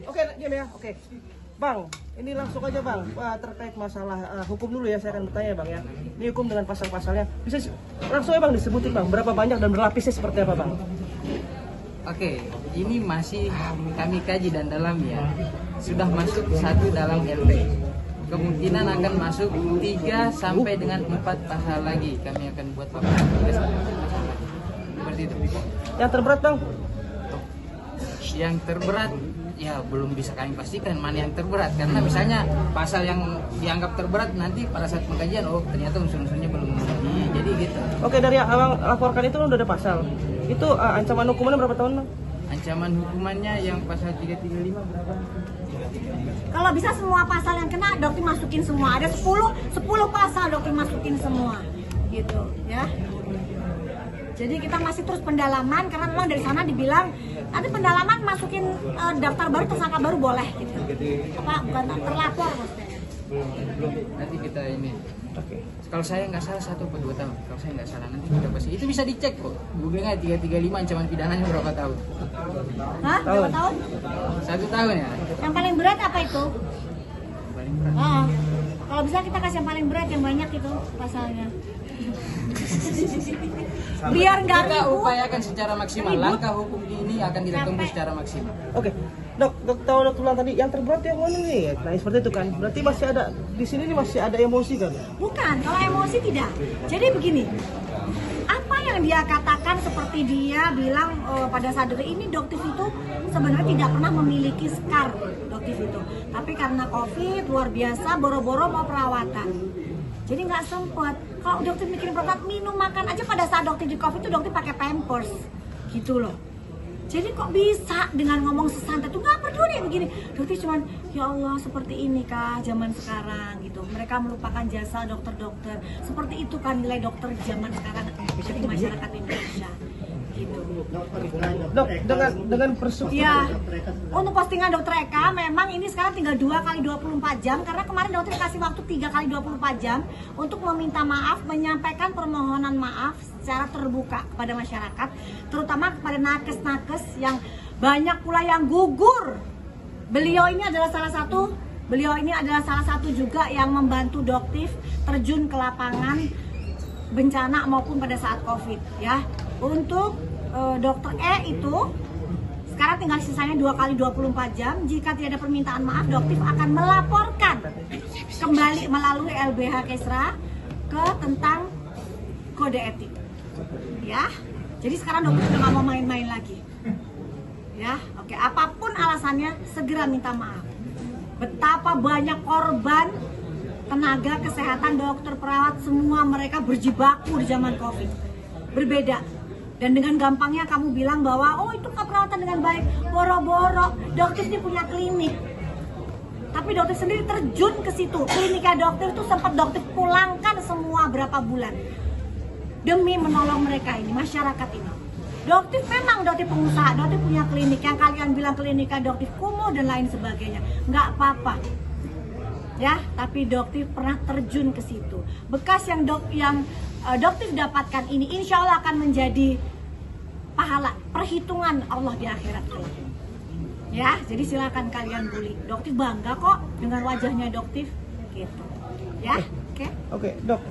Oke, diam ya. Oke. Bang, ini langsung aja Bang, terkait masalah hukum dulu ya, saya akan bertanya Bang ya. Ini hukum dengan pasal-pasalnya, bisa langsung ya Bang disebutin Bang, berapa banyak dan berlapisnya seperti apa Bang? Oke, ini masih kami kaji dan dalam ya. Sudah masuk 1 dalam LP. Kemungkinan akan masuk 3 sampai dengan 4 pasal lagi. Kami akan buat paparan 3 sampai 4 pasal lagi. Seperti itu. Yang terberat Bang? Yang terberat ya belum bisa kami pastikan mana yang terberat, karena misalnya pasal yang dianggap terberat nanti pada saat pengkajian ternyata unsur-unsurnya belum jadi gitu. Oke, dari Abang laporkan itu udah ada pasal. Itu ancaman hukumannya berapa tahun Bang? Ancaman hukumannya yang pasal 335 berapa? Kalau bisa semua pasal yang kena dokter masukin semua. Ada 10 pasal dokter masukin semua. Gitu ya. Jadi kita masih terus pendalaman karena memang dari sana dibilang nanti pendalaman masukin daftar baru, tersangka baru boleh gitu. Apa bukan terlapor maksudnya. Nanti kita ini. Oke. Kalau saya nggak salah 1 atau 2 tahun. Kalau saya nggak salah nanti kita pasti. Itu bisa dicek kok. Google-nya 335 ancaman pidananya berapa tahun? Hah? Berapa tahun? 1 tahun ya. Yang paling berat apa itu? Paling berat. Kalau bisa kita kasih yang paling berat, yang banyak itu pasalnya. Biar nggak kita ribut. upayakan secara maksimal. Langkah hukum ini akan kita tempuh secara maksimal. Oke. Dok tahu ulang tadi yang terberat yang mana nih? Nah, seperti itu kan. Berarti masih ada di sini nih masih ada emosi kan? Bukan, kalau emosi tidak. Jadi begini, apa yang dia katakan seperti dia bilang pada saat ini Doktif itu sebenarnya tidak pernah memiliki scar Doktif itu. Tapi karena COVID luar biasa, boro-boro mau perawatan. Jadi nggak sempat. Kalau Doktif mikirin perawatan, minum makan aja pada saat Doktif di COVID itu Doktif pakai Pampers, gitu loh. Jadi kok bisa dengan ngomong sesantai itu nggak peduli begini. Dokter cuman ya Allah seperti ini kah zaman sekarang gitu. Mereka melupakan jasa dokter-dokter. Seperti itu kan nilai dokter zaman sekarang di masyarakat Indonesia. Gitu. Dok, dengan persyukuran. Ya, untuk postingan Dokter Eka memang ini sekarang tinggal 2 kali 24 jam karena kemarin dokter kasih waktu 3 kali 24 jam untuk meminta maaf, menyampaikan permohonan maaf secara terbuka kepada masyarakat, terutama kepada nakes-nakes yang banyak pula yang gugur. Beliau ini adalah salah satu juga yang membantu Doktif terjun ke lapangan bencana maupun pada saat COVID ya. Untuk Dokter E itu sekarang tinggal sisanya 2 kali 24 jam. Jika tidak ada permintaan maaf, Doktif akan melaporkan kembali melalui LBH Kesra ke tentang kode etik. Ya, jadi sekarang Doktif sudah nggak mau main-main lagi. Ya, oke. Apapun alasannya, segera minta maaf. Betapa banyak korban tenaga kesehatan, dokter, perawat, semua mereka berjibaku di zaman COVID. Berbeda. Dan dengan gampangnya kamu bilang bahwa itu nggak perawatan dengan baik, boro-boro. Dokter ini punya klinik, tapi dokter sendiri terjun ke situ. Kliniknya dokter itu sempat dokter pulangkan semua berapa bulan demi menolong mereka ini, masyarakat ini. Dokter memang dokter pengusaha, dokter punya klinik yang kalian bilang kliniknya dokter kumuh dan lain sebagainya, nggak apa-apa. Ya, tapi dokter pernah terjun ke situ. Bekas yang dokter dapatkan ini insya Allah akan menjadi pahala perhitungan Allah di akhirat kelak. Ya, jadi silakan kalian bully. Dokter bangga kok dengan wajahnya dokter gitu. Ya, oke. Dok,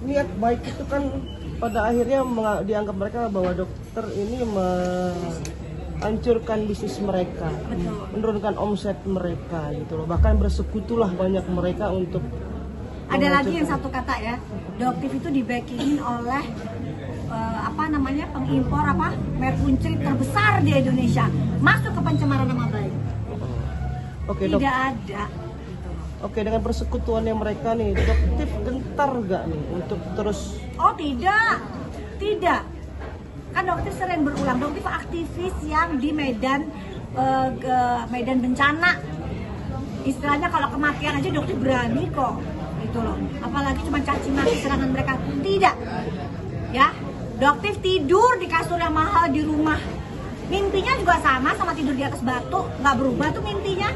niat baik itu kan pada akhirnya dianggap mereka bahwa dokter ini hancurkan bisnis mereka, menurunkan omset mereka gitu loh. Bahkan bersekutulah banyak mereka untuk ada lagi yang satu kata ya, Doktif itu di-backingin oleh pengimpor merkuncrit terbesar di Indonesia, masuk ke pencemaran nama baik. Oke, tidak Dok. ada. Oke, dengan persekutuannya mereka nih, Doktif gentar nggak nih untuk terus? Oh tidak. Kan Doktif sering berulang, Doktif aktivis yang di medan bencana. Istilahnya kalau kematian aja Doktif berani kok, gitu loh. Apalagi cuma caci maki serangan mereka, tidak. Ya, Doktif tidur di kasur yang mahal di rumah. Mimpinya juga sama tidur di atas batu, nggak berubah tuh mimpinya.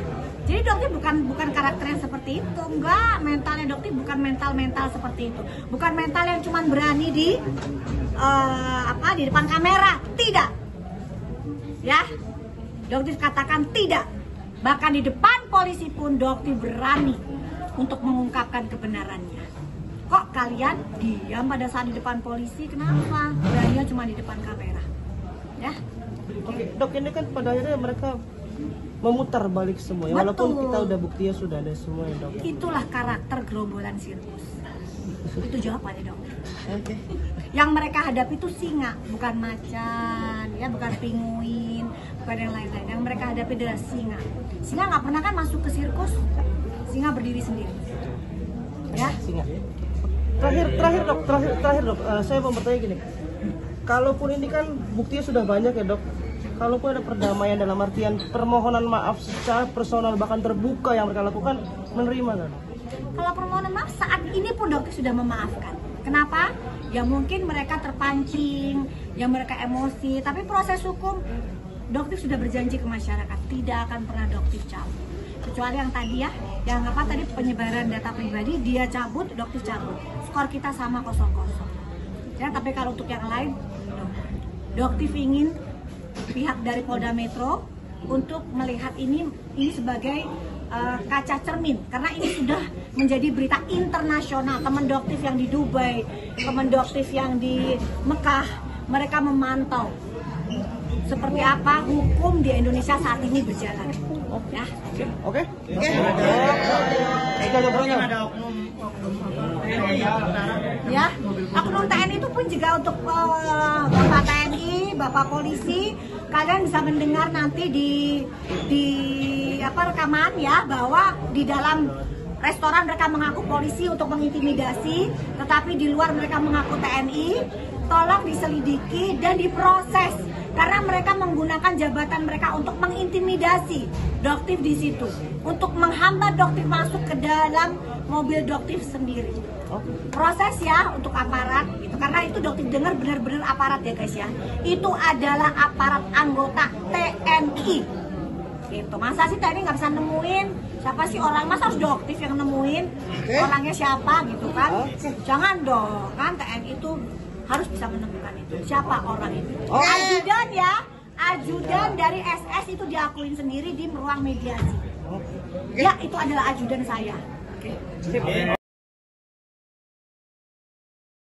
Jadi Doktif bukan karakter yang seperti itu, enggak. Mentalnya Doktif bukan mental seperti itu, bukan mental yang cuma berani di depan kamera, tidak. Ya, Doktif katakan tidak. Bahkan di depan polisi pun Doktif berani untuk mengungkapkan kebenarannya. Kok kalian diam pada saat di depan polisi? Kenapa? Beraninya cuma di depan kamera. Ya. Oke, Dok, ini kan pada akhirnya mereka memutar balik semua ya. Walaupun Betul. kita udah buktinya sudah ada semua ya, Dok. Itulah karakter gerombolan sirkus. Itu jawabannya, Dok. Oke. Yang mereka hadapi itu singa, bukan macan, ya, bukan pinguin, bukan yang lain-lain. Yang mereka hadapi adalah singa. Singa nggak pernah kan masuk ke sirkus, singa berdiri sendiri. Ya, Singa. Terakhir dok, saya mau bertanya gini. Kalaupun ini kan buktinya sudah banyak ya, Dok. Kalaupun ada perdamaian dalam artian permohonan maaf secara personal bahkan terbuka yang mereka lakukan, menerima kan? kalau permohonan maaf saat ini pun dokter sudah memaafkan. Kenapa? Ya mungkin mereka terpancing, ya mereka emosi. Tapi proses hukum, dokter sudah berjanji ke masyarakat tidak akan pernah dokter cabut. Kecuali yang tadi ya, yang apa tadi penyebaran data pribadi dia cabut, dokter cabut. Skor kita sama 0-0. Ya, tapi kalau untuk yang lain, dokter ingin pihak dari Polda Metro untuk melihat ini sebagai kaca cermin, karena ini sudah menjadi berita internasional. Teman doktif yang di Dubai, teman doktif yang di Mekah, mereka memantau seperti apa hukum di Indonesia saat ini berjalan. Ya. Oke. Ya, oknum TNI itu pun juga untuk Bapak TNI, Bapak Polisi, kalian bisa mendengar nanti di rekaman ya, bahwa di dalam restoran mereka mengaku polisi untuk mengintimidasi, tetapi di luar mereka mengaku TNI. Tolong diselidiki dan diproses karena mereka menggunakan jabatan mereka untuk mengintimidasi doktif di situ, untuk menghambat doktif masuk ke dalam mobil doktif sendiri. Proses ya untuk aparat gitu, karena itu doktif dengar benar-benar aparat ya guys ya, itu adalah aparat anggota TNI gitu. Masa sih TNI nggak bisa nemuin siapa sih orang, masa harus doktif yang nemuin orangnya siapa gitu kan? Jangan dong, kan TNI itu harus bisa menemukan itu siapa orang itu. Ajudan ya, ajudan dari SS itu diakuin sendiri di ruang mediasi. Ya itu adalah ajudan saya.